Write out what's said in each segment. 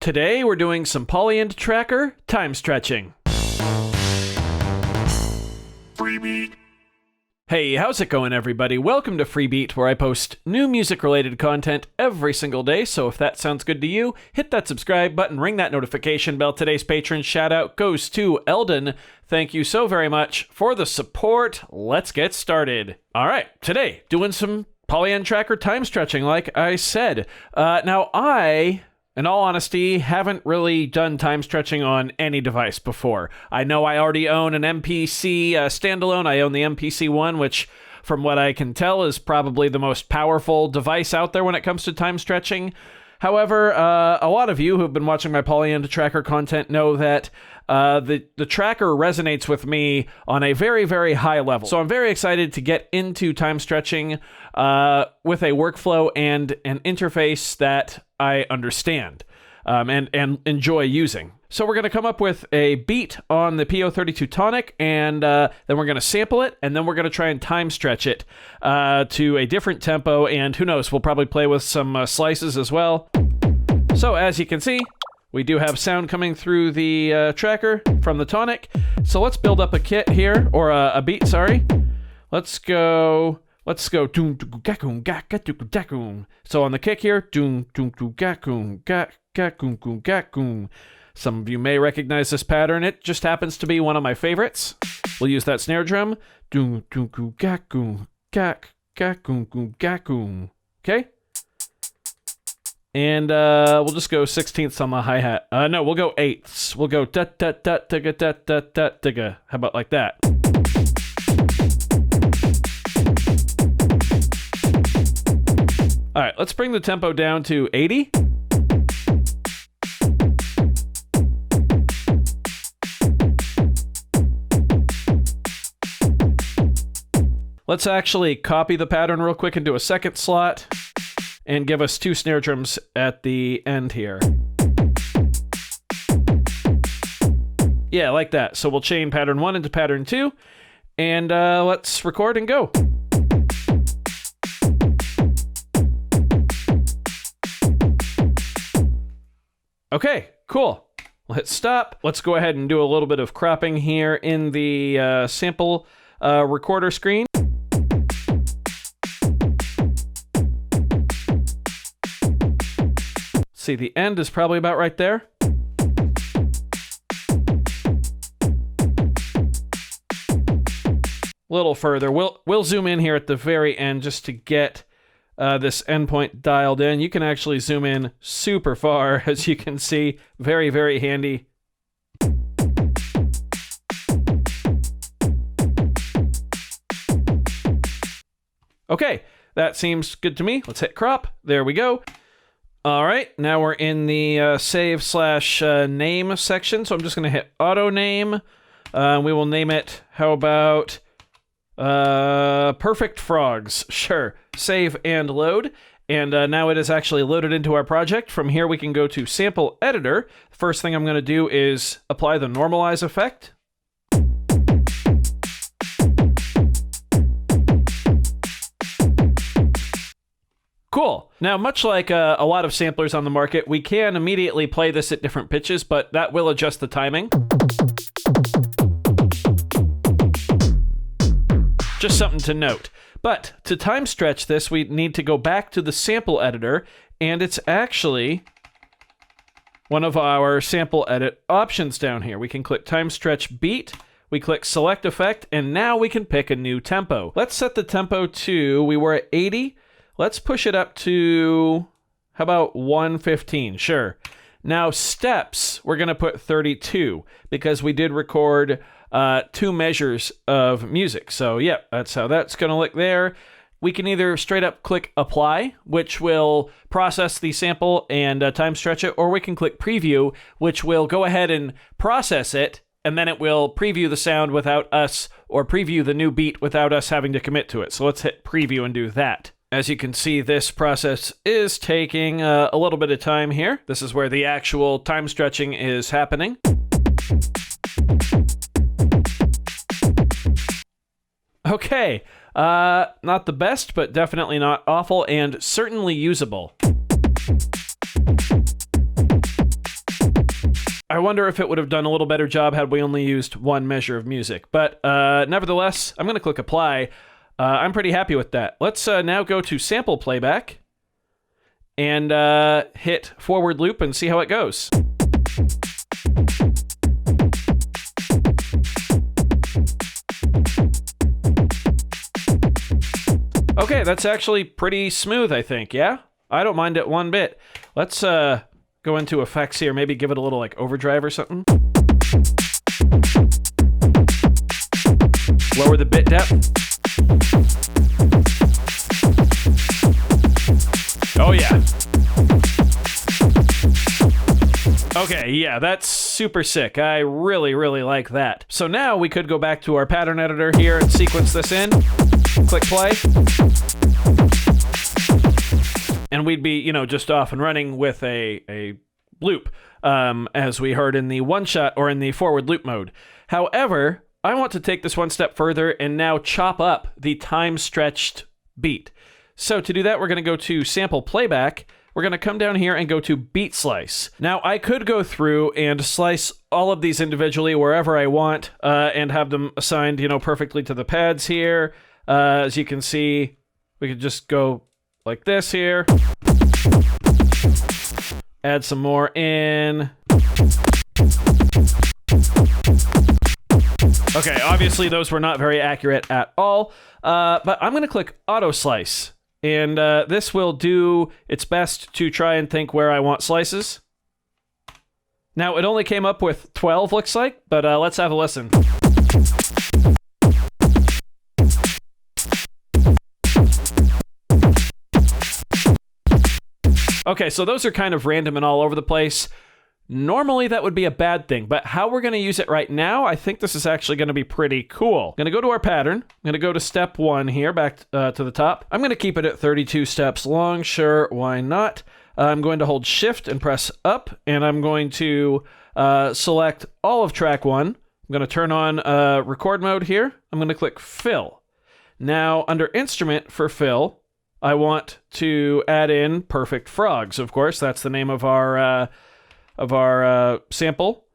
Today we're doing some Polyend Tracker time stretching. Freebie. Hey, how's it going, everybody? Welcome to Freebeat, where I post new music-related content every single day, so if that sounds good to you, hit that subscribe button, ring that notification bell. Today's patron shout-out goes to Eldon. Thank you so very much for the support. Let's get started. All right, today, doing some Polyend Tracker time stretching, like I said. Now, I, in all honesty, haven't really done time stretching on any device before. I know I already own an MPC standalone. I own the MPC One, which, from what I can tell, is probably the most powerful device out there when it comes to time stretching. However, a lot of you who've been watching my Polyend Tracker content know that the tracker resonates with me on a very, very high level. So I'm very excited to get into time stretching with a workflow and an interface that I understand and enjoy using. So we're going to come up with a beat on the PO32 tonic, and then we're going to sample it, and then we're going to try and time stretch it to a different tempo, and who knows, we'll probably play with some slices as well. So as you can see, we do have sound coming through the tracker from the tonic. So let's build up a kit here, or a beat, sorry. Let's go. So on the kick here, some of you may recognize this pattern. It just happens to be one of my favorites. We'll use that snare drum. Okay? And we'll just go 16ths on the hi-hat. No, we'll go 8ths. We'll go da-da-da-da-da-da-da-da. How about like that? All right, let's bring the tempo down to 80. Let's actually copy the pattern real quick into a second slot and give us 2 snare drums at the end here. Yeah, like that. So we'll chain pattern 1 into pattern 2, and let's record and go. Okay, cool. We'll hit stop. Let's go ahead and do a little bit of cropping here in the sample recorder screen. See, the end is probably about right there. A little further. We'll zoom in here at the very end just to get this endpoint dialed in. You can actually zoom in super far, as you can see. Very, very handy. Okay, that seems good to me. Let's hit crop. There we go. All right, now we're in the save/name section. So I'm just going to hit auto name. We will name it, how about Perfect Frogs? Sure. Save and load. And now it is actually loaded into our project. From here, we can go to sample editor. First thing I'm going to do is apply the normalize effect. Cool. Now, much like a lot of samplers on the market, we can immediately play this at different pitches, but that will adjust the timing. Just something to note. But to time stretch this, we need to go back to the sample editor, and it's actually one of our sample edit options down here. We can click time stretch beat, we click select effect, and now we can pick a new tempo. Let's set the tempo to, we were at 80. Let's push it up to, how about 115? Sure. Now steps, we're going to put 32 because we did record 2 measures of music. So yeah, that's how that's going to look there. We can either straight up click apply, which will process the sample and time stretch it, or we can click preview, which will go ahead and process it, and then it will preview the sound without us, or preview the new beat without us having to commit to it. So let's hit preview and do that. As you can see, this process is taking a little bit of time here. This is where the actual time stretching is happening. Okay, not the best, but definitely not awful, and certainly usable. I wonder if it would have done a little better job had we only used one measure of music. But nevertheless, I'm going to click apply. I'm pretty happy with that. Let's now go to sample playback and hit forward loop and see how it goes. Okay, that's actually pretty smooth, I think, yeah? I don't mind it one bit. Let's go into effects here, maybe give it a little like overdrive or something. Lower the bit depth. Oh yeah. Okay, yeah, that's super sick. I really, really like that. So now we could go back to our pattern editor here and sequence this in. Click play. And we'd be, you know, just off and running with a loop, as we heard in the one-shot or in the forward loop mode. However, I want to take this one step further and now chop up the time-stretched beat. So to do that, we're going to go to sample playback. We're going to come down here and go to beat slice. Now, I could go through and slice all of these individually wherever I want and have them assigned, you know, perfectly to the pads here. As you can see, we could just go like this here. Add some more in. Okay, obviously those were not very accurate at all, but I'm going to click auto slice, and this will do its best to try and think where I want slices. Now, it only came up with 12, looks like, but let's have a listen. Okay, so those are kind of random and all over the place. Normally, that would be a bad thing, but how we're going to use it right now, I think this is actually going to be pretty cool. I'm going to go to our pattern. I'm going to go to step 1 here, back to the top. I'm going to keep it at 32 steps long. Sure, why not? I'm going to hold Shift and press up, and I'm going to select all of track 1. I'm going to turn on record mode here. I'm going to click Fill. Now, under Instrument for Fill, I want to add in Perfect Frogs, of course. That's the name of our sample.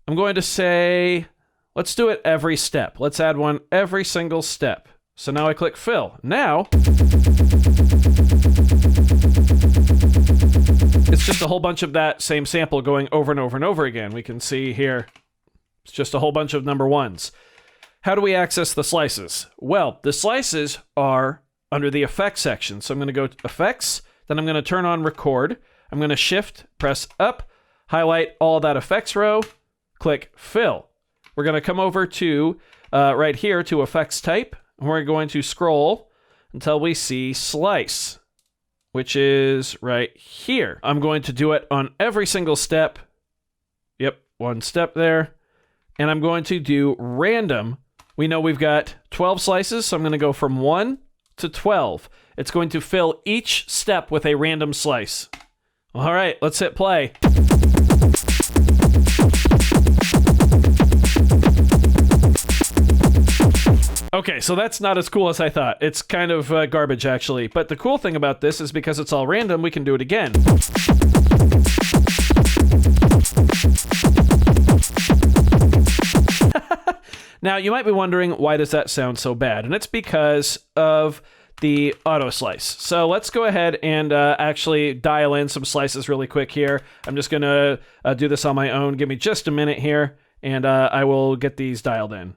I'm going to say, let's do it every step. Let's add one every single step. So now I click Fill. Now, it's just a whole bunch of that same sample going over and over and over again. We can see here, it's just a whole bunch of number ones. How do we access the slices? Well, the slices are under the effects section. So I'm going to go to effects, then I'm going to turn on record. I'm going to shift, press up, highlight all that effects row, click fill. We're going to come over to right here to effects type, and we're going to scroll until we see slice, which is right here. I'm going to do it on every single step. Yep, one step there. And I'm going to do random. We know we've got 12 slices, so I'm going to go from 1 to 12. It's going to fill each step with a random slice. All right, let's hit play. Okay, so that's not as cool as I thought. It's kind of garbage, actually. But the cool thing about this is because it's all random, we can do it again. Now, you might be wondering, why does that sound so bad? And it's because of the auto slice. So let's go ahead and actually dial in some slices really quick here. I'm just going to do this on my own. Give me just a minute here, and I will get these dialed in.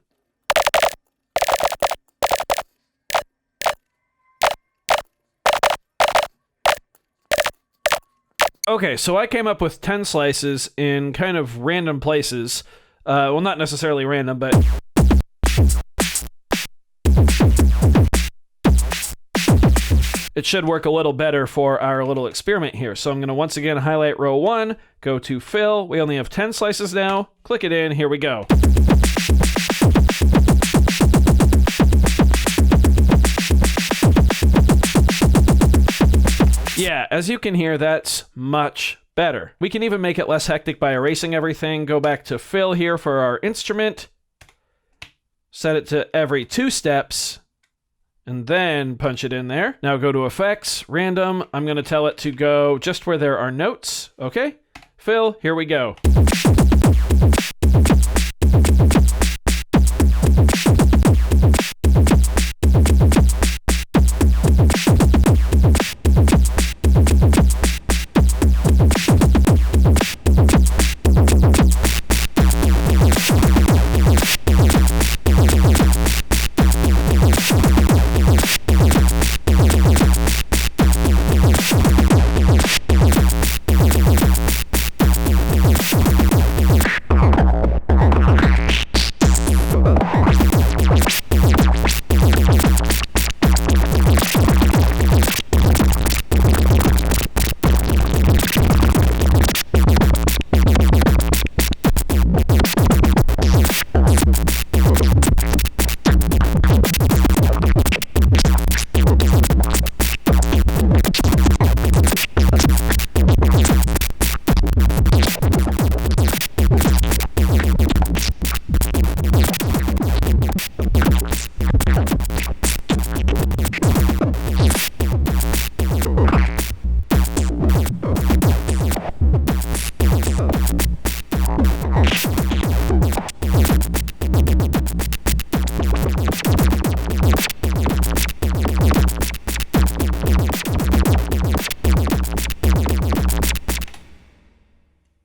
Okay, so I came up with 10 slices in kind of random places. Well, not necessarily random, but... it should work a little better for our little experiment here. So I'm going to once again highlight row 1, go to fill. We only have 10 slices now. Click it in. Here we go. Yeah, as you can hear, that's much better. We can even make it less hectic by erasing everything. Go back to fill here for our instrument. Set it to every 2 steps. And then punch it in there. Now go to effects, random. I'm going to tell it to go just where there are notes. Okay, fill, here we go.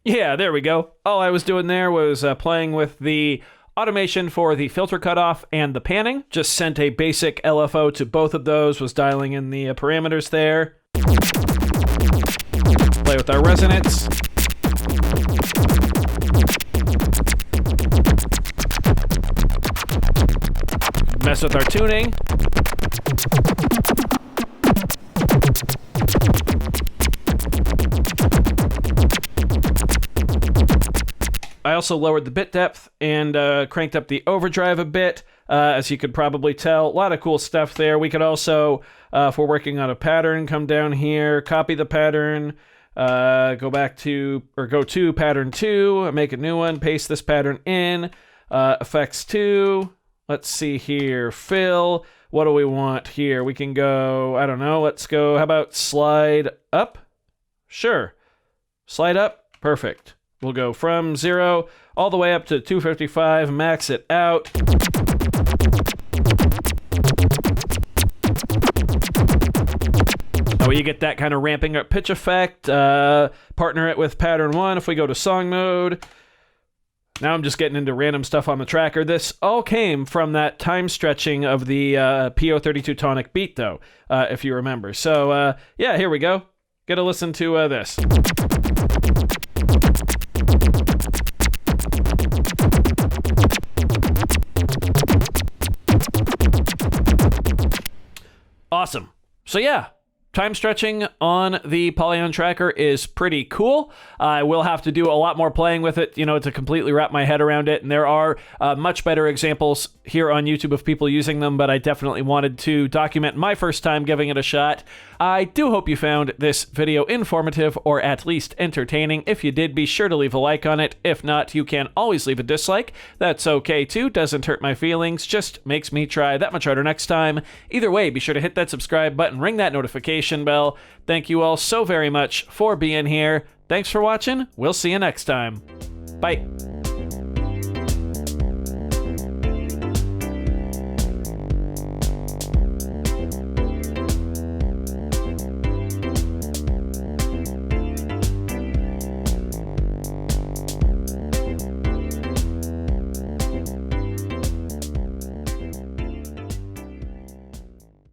Yeah, there we go. All I was doing there was playing with the automation for the filter cutoff and the panning. Just sent a basic LFO to both of those, was dialing in the parameters there. Play with our resonance. Mess with our tuning. I also lowered the bit depth and cranked up the overdrive a bit, as you could probably tell. A lot of cool stuff there. We could also, if we're working on a pattern, come down here, copy the pattern, go to pattern 2, make a new one, paste this pattern in, effects 2, let's see here, fill, what do we want here? We can go, I don't know, let's go, how about slide up? Sure, slide up, perfect. We'll go from 0 all the way up to 255, max it out. Now you get that kind of ramping up pitch effect. Partner it with pattern 1 if we go to song mode. Now I'm just getting into random stuff on the tracker. This all came from that time stretching of the PO32 tonic beat, though, if you remember. So, yeah, here we go. Get a listen to this. Awesome. So yeah, time stretching on the Polyend Tracker is pretty cool. I will have to do a lot more playing with it, to completely wrap my head around it. And there are much better examples here on YouTube of people using them, but I definitely wanted to document my first time giving it a shot. I do hope you found this video informative or at least entertaining. If you did, be sure to leave a like on it. If not, you can always leave a dislike. That's okay too. Doesn't hurt my feelings. Just makes me try that much harder next time. Either way, be sure to hit that subscribe button, ring that notification bell. Thank you all so very much for being here. Thanks for watching. We'll see you next time. Bye.